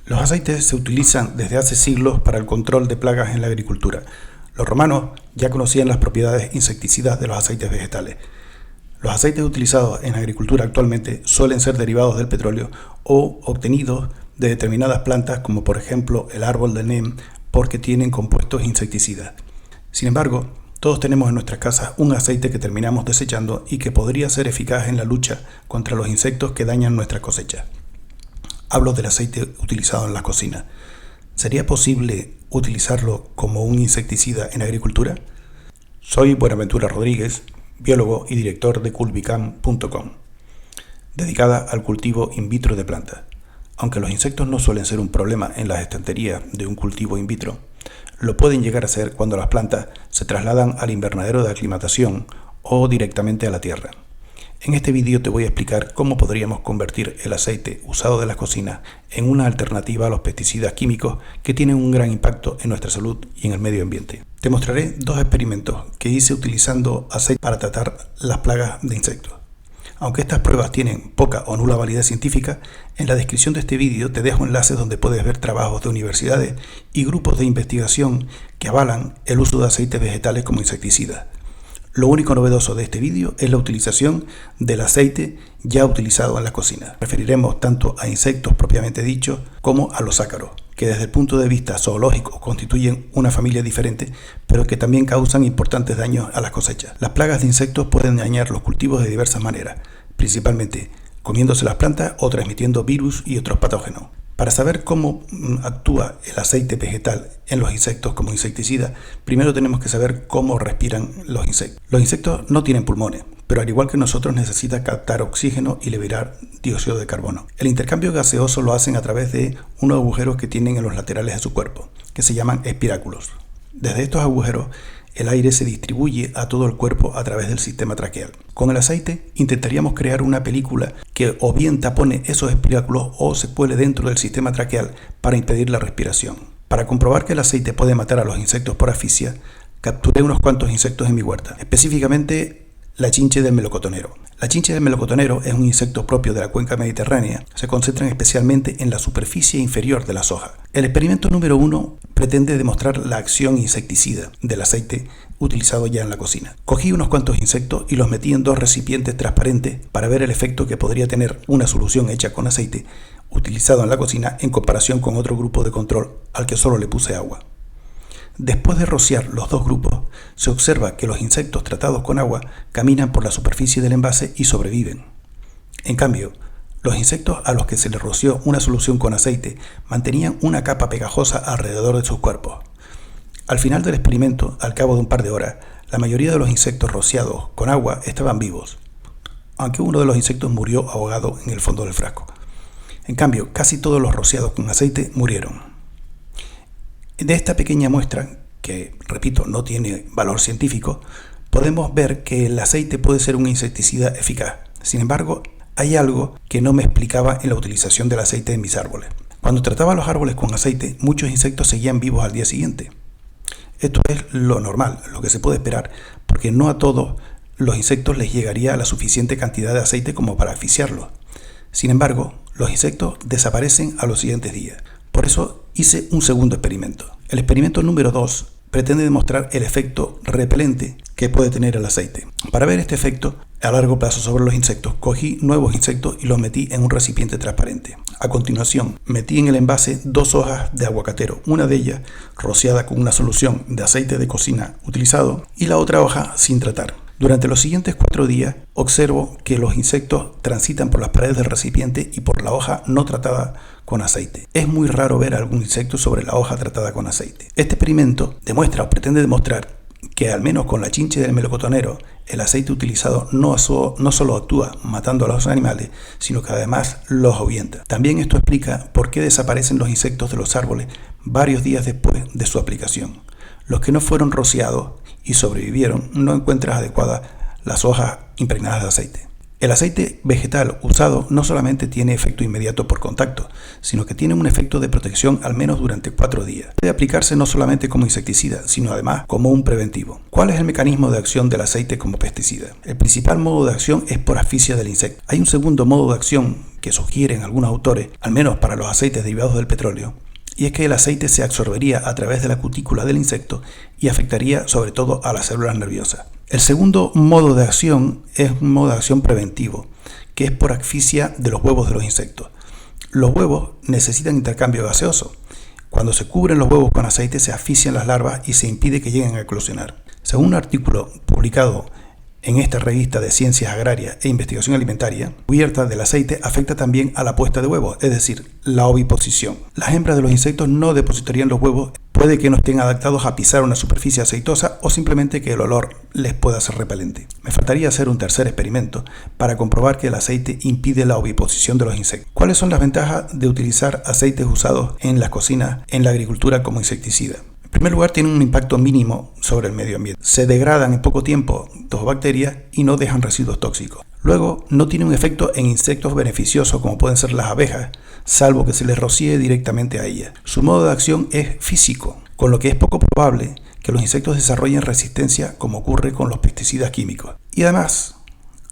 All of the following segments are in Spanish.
Los aceites se utilizan desde hace siglos para el control de plagas en la agricultura. Los romanos ya conocían las propiedades insecticidas de los aceites vegetales. Los aceites utilizados en agricultura actualmente suelen ser derivados del petróleo o obtenidos de determinadas plantas, como por ejemplo el árbol de Neem, porque tienen compuestos insecticidas. Sin embargo, todos tenemos en nuestras casas un aceite que terminamos desechando y que podría ser eficaz en la lucha contra los insectos que dañan nuestras cosechas. Hablo del aceite utilizado en la cocina. ¿Sería posible utilizarlo como un insecticida en agricultura? Soy Buenaventura Rodríguez, biólogo y director de Culvicam.com, dedicada al cultivo in vitro de plantas. Aunque los insectos no suelen ser un problema en las estanterías de un cultivo in vitro, lo pueden llegar a ser cuando las plantas se trasladan al invernadero de aclimatación o directamente a la tierra. En este vídeo te voy a explicar cómo podríamos convertir el aceite usado de las cocinas en una alternativa a los pesticidas químicos que tienen un gran impacto en nuestra salud y en el medio ambiente. Te mostraré dos experimentos que hice utilizando aceite para tratar las plagas de insectos. Aunque estas pruebas tienen poca o nula validez científica, en la descripción de este vídeo te dejo enlaces donde puedes ver trabajos de universidades y grupos de investigación que avalan el uso de aceites vegetales como insecticidas. Lo único novedoso de este vídeo es la utilización del aceite ya utilizado en la cocina. Referiremos tanto a insectos propiamente dichos como a los ácaros, que desde el punto de vista zoológico constituyen una familia diferente, pero que también causan importantes daños a las cosechas. Las plagas de insectos pueden dañar los cultivos de diversas maneras, principalmente comiéndose las plantas o transmitiendo virus y otros patógenos. Para saber cómo actúa el aceite vegetal en los insectos como insecticida, primero tenemos que saber cómo respiran los insectos. Los insectos no tienen pulmones, pero al igual que nosotros necesitan captar oxígeno y liberar dióxido de carbono. El intercambio gaseoso lo hacen a través de unos agujeros que tienen en los laterales de su cuerpo, que se llaman espiráculos. Desde estos agujeros, el aire se distribuye a todo el cuerpo a través del sistema traqueal. Con el aceite intentaríamos crear una película que o bien tapone esos espiráculos o se cuele dentro del sistema traqueal para impedir la respiración. Para comprobar que el aceite puede matar a los insectos por asfixia, capturé unos cuantos insectos en mi huerta, específicamente la chinche del melocotonero. La chinche del melocotonero es un insecto propio de la cuenca mediterránea. Se concentran especialmente en la superficie inferior de las hojas. El experimento número 1 pretende demostrar la acción insecticida del aceite utilizado ya en la cocina. Cogí unos cuantos insectos y los metí en dos recipientes transparentes para ver el efecto que podría tener una solución hecha con aceite utilizado en la cocina en comparación con otro grupo de control al que solo le puse agua. Después de rociar los dos grupos, se observa que los insectos tratados con agua caminan por la superficie del envase y sobreviven. En cambio, los insectos a los que se les roció una solución con aceite mantenían una capa pegajosa alrededor de sus cuerpos. Al final del experimento, al cabo de un par de horas, la mayoría de los insectos rociados con agua estaban vivos, aunque uno de los insectos murió ahogado en el fondo del frasco. En cambio, casi todos los rociados con aceite murieron. De esta pequeña muestra, que repito no tiene valor científico, podemos ver que el aceite puede ser un insecticida eficaz. Sin embargo, hay algo que no me explicaba en la utilización del aceite en mis árboles. Cuando trataba los árboles con aceite, muchos insectos seguían vivos al día siguiente. Esto es lo normal, lo que se puede esperar, porque no a todos los insectos les llegaría la suficiente cantidad de aceite como para asfixiarlos. Sin embargo, los insectos desaparecen a los siguientes días. Por eso hice un segundo experimento. El experimento número 2 pretende demostrar el efecto repelente que puede tener el aceite. Para ver este efecto a largo plazo sobre los insectos, cogí nuevos insectos y los metí en un recipiente transparente. A continuación, metí en el envase 2 hojas de aguacatero, una de ellas rociada con una solución de aceite de cocina utilizado y la otra hoja sin tratar. Durante los siguientes 4 días, observo que los insectos transitan por las paredes del recipiente y por la hoja no tratada con aceite. Es muy raro ver algún insecto sobre la hoja tratada con aceite. Este experimento demuestra o pretende demostrar que al menos con la chinche del melocotonero, el aceite utilizado no solo actúa matando a los animales, sino que además los ahuyenta. También esto explica por qué desaparecen los insectos de los árboles varios días después de su aplicación. Los que no fueron rociados y sobrevivieron no encuentran adecuadas las hojas impregnadas de aceite. El aceite vegetal usado no solamente tiene efecto inmediato por contacto, sino que tiene un efecto de protección al menos durante 4 días. Puede aplicarse no solamente como insecticida, sino además como un preventivo. ¿Cuál es el mecanismo de acción del aceite como pesticida? El principal modo de acción es por asfixia del insecto. Hay un segundo modo de acción que sugieren algunos autores, al menos para los aceites derivados del petróleo, y es que el aceite se absorbería a través de la cutícula del insecto y afectaría sobre todo a las células nerviosas. El segundo modo de acción es un modo de acción preventivo, que es por asfixia de los huevos de los insectos. Los huevos necesitan intercambio gaseoso. Cuando se cubren los huevos con aceite se asfixian las larvas y se impide que lleguen a eclosionar. Según un artículo publicado en esta revista de Ciencias Agrarias e Investigación Alimentaria, la cubierta del aceite afecta también a la puesta de huevos, es decir, la oviposición. Las hembras de los insectos no depositarían los huevos, puede que no estén adaptados a pisar una superficie aceitosa o simplemente que el olor les pueda ser repelente. Me faltaría hacer un tercer experimento para comprobar que el aceite impide la oviposición de los insectos. ¿Cuáles son las ventajas de utilizar aceites usados en las cocinas, en la agricultura como insecticida? En primer lugar, tienen un impacto mínimo sobre el medio ambiente. Se degradan en poco tiempo dos bacterias y no dejan residuos tóxicos. Luego, no tiene un efecto en insectos beneficiosos como pueden ser las abejas, salvo que se les rocíe directamente a ellas. Su modo de acción es físico, con lo que es poco probable que los insectos desarrollen resistencia como ocurre con los pesticidas químicos. Y además,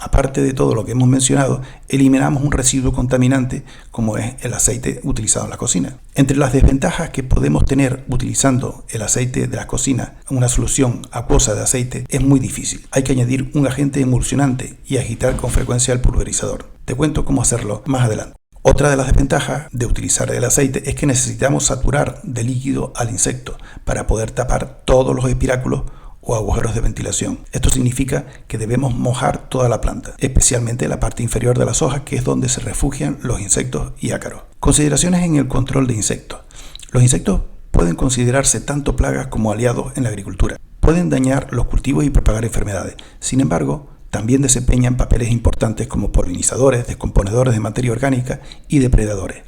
aparte de todo lo que hemos mencionado, eliminamos un residuo contaminante como es el aceite utilizado en la cocina. Entre las desventajas que podemos tener utilizando el aceite de la cocina, una solución acuosa de aceite es muy difícil. Hay que añadir un agente emulsionante y agitar con frecuencia el pulverizador. Te cuento cómo hacerlo más adelante. Otra de las desventajas de utilizar el aceite es que necesitamos saturar de líquido al insecto para poder tapar todos los espiráculos o agujeros de ventilación. Esto significa que debemos mojar toda la planta, especialmente la parte inferior de las hojas, que es donde se refugian los insectos y ácaros. Consideraciones en el control de insectos. Los insectos pueden considerarse tanto plagas como aliados en la agricultura. Pueden dañar los cultivos y propagar enfermedades. Sin embargo, también desempeñan papeles importantes como polinizadores, descomponedores de materia orgánica y depredadores.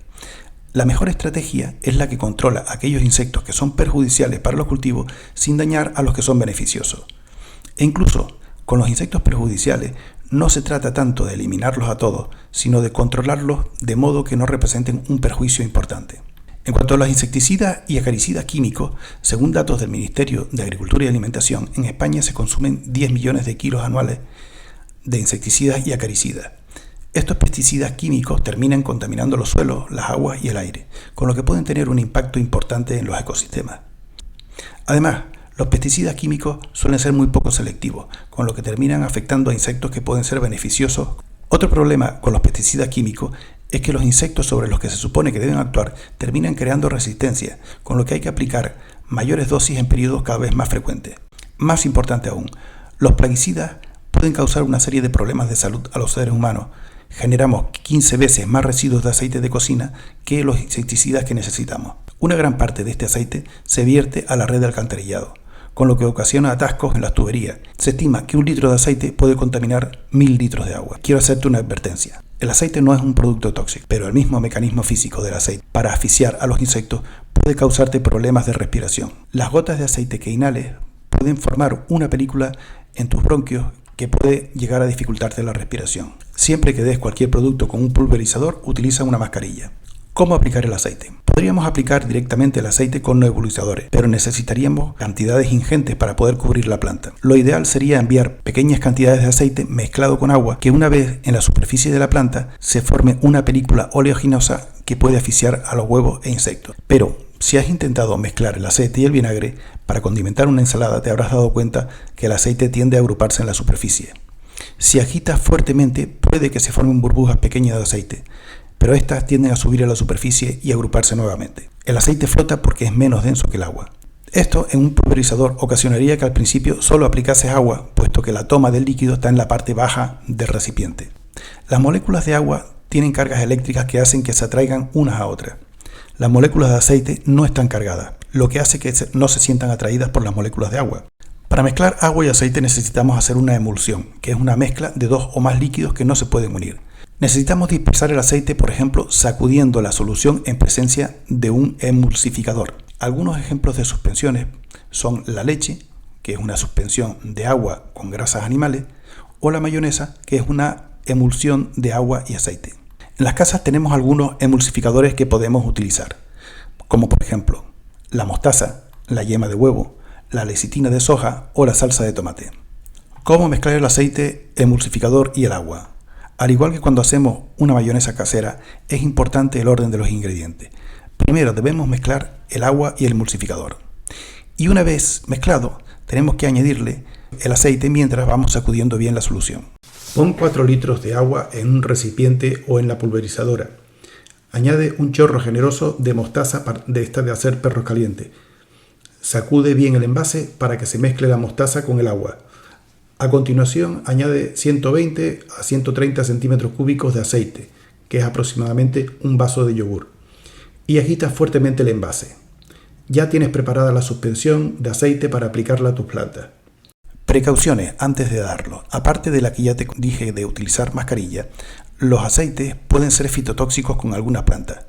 La mejor estrategia es la que controla aquellos insectos que son perjudiciales para los cultivos sin dañar a los que son beneficiosos. E incluso con los insectos perjudiciales no se trata tanto de eliminarlos a todos, sino de controlarlos de modo que no representen un perjuicio importante. En cuanto a los insecticidas y acaricidas químicos, según datos del Ministerio de Agricultura y Alimentación, en España se consumen 10 millones de kilos anuales de insecticidas y acaricidas. Estos pesticidas químicos terminan contaminando los suelos, las aguas y el aire, con lo que pueden tener un impacto importante en los ecosistemas. Además, los pesticidas químicos suelen ser muy poco selectivos, con lo que terminan afectando a insectos que pueden ser beneficiosos. Otro problema con los pesticidas químicos es que los insectos sobre los que se supone que deben actuar terminan creando resistencia, con lo que hay que aplicar mayores dosis en periodos cada vez más frecuentes. Más importante aún, los plaguicidas pueden causar una serie de problemas de salud a los seres humanos. Generamos 15 veces más residuos de aceite de cocina que los insecticidas que necesitamos. Una gran parte de este aceite se vierte a la red de alcantarillado, con lo que ocasiona atascos en las tuberías. Se estima que 1 litro de aceite puede contaminar 1000 litros de agua. Quiero hacerte una advertencia. El aceite no es un producto tóxico, pero el mismo mecanismo físico del aceite para asfixiar a los insectos puede causarte problemas de respiración. Las gotas de aceite que inhales pueden formar una película en tus bronquios que puede llegar a dificultarte la respiración. Siempre que des cualquier producto con un pulverizador, utiliza una mascarilla. ¿Cómo aplicar el aceite? Podríamos aplicar directamente el aceite con nebulizadores, pero necesitaríamos cantidades ingentes para poder cubrir la planta. Lo ideal sería enviar pequeñas cantidades de aceite mezclado con agua, que una vez en la superficie de la planta se forme una película oleaginosa que puede asfixiar a los huevos e insectos. Pero si has intentado mezclar el aceite y el vinagre para condimentar una ensalada, te habrás dado cuenta que el aceite tiende a agruparse en la superficie. Si agitas fuertemente, puede que se formen burbujas pequeñas de aceite, pero estas tienden a subir a la superficie y agruparse nuevamente. El aceite flota porque es menos denso que el agua. Esto en un pulverizador ocasionaría que al principio solo aplicases agua, puesto que la toma del líquido está en la parte baja del recipiente. Las moléculas de agua tienen cargas eléctricas que hacen que se atraigan unas a otras. Las moléculas de aceite no están cargadas, lo que hace que no se sientan atraídas por las moléculas de agua. Para mezclar agua y aceite necesitamos hacer una emulsión, que es una mezcla de 2 o más líquidos que no se pueden unir. Necesitamos dispersar el aceite, por ejemplo, sacudiendo la solución en presencia de un emulsificador. Algunos ejemplos de suspensiones son la leche, que es una suspensión de agua con grasas animales, o la mayonesa, que es una emulsión de agua y aceite. En las casas tenemos algunos emulsificadores que podemos utilizar, como por ejemplo la mostaza, la yema de huevo, la lecitina de soja o la salsa de tomate. ¿Cómo mezclar el aceite, emulsificador y el agua? Al igual que cuando hacemos una mayonesa casera, es importante el orden de los ingredientes. Primero debemos mezclar el agua y el emulsificador. Y una vez mezclado, tenemos que añadirle el aceite mientras vamos sacudiendo bien la solución. Pon 4 litros de agua en un recipiente o en la pulverizadora. Añade un chorro generoso de mostaza de hacer perros calientes. Sacude bien el envase para que se mezcle la mostaza con el agua. A continuación, añade 120 a 130 centímetros cúbicos de aceite, que es aproximadamente un vaso de yogur, y agita fuertemente el envase. Ya tienes preparada la suspensión de aceite para aplicarla a tus plantas. Precauciones antes de darlo. Aparte de la que ya te dije de utilizar mascarilla, los aceites pueden ser fitotóxicos con algunas plantas,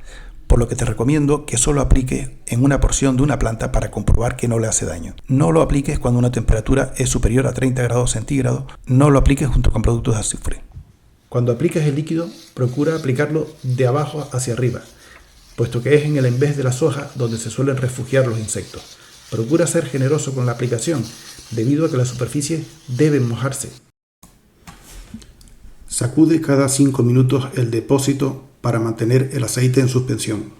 por lo que te recomiendo que solo apliques en una porción de una planta para comprobar que no le hace daño. No lo apliques cuando una temperatura es superior a 30 grados centígrados, no lo apliques junto con productos de azufre. Cuando apliques el líquido, procura aplicarlo de abajo hacia arriba, puesto que es en el envés de las hojas donde se suelen refugiar los insectos. Procura ser generoso con la aplicación, debido a que las superficies deben mojarse. Sacude cada 5 minutos el depósito para mantener el aceite en suspensión.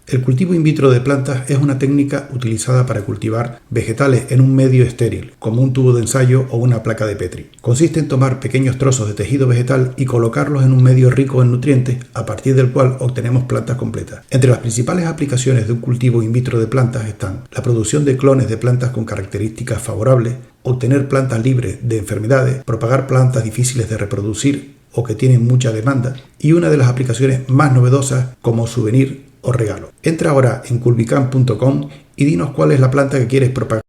El cultivo in vitro de plantas es una técnica utilizada para cultivar vegetales en un medio estéril, como un tubo de ensayo o una placa de Petri. Consiste en tomar pequeños trozos de tejido vegetal y colocarlos en un medio rico en nutrientes, a partir del cual obtenemos plantas completas. Entre las principales aplicaciones de un cultivo in vitro de plantas están la producción de clones de plantas con características favorables, obtener plantas libres de enfermedades, propagar plantas difíciles de reproducir o que tienen mucha demanda, y una de las aplicaciones más novedosas como souvenir o regalo. Entra ahora en culbicam.com y dinos cuál es la planta que quieres propagar.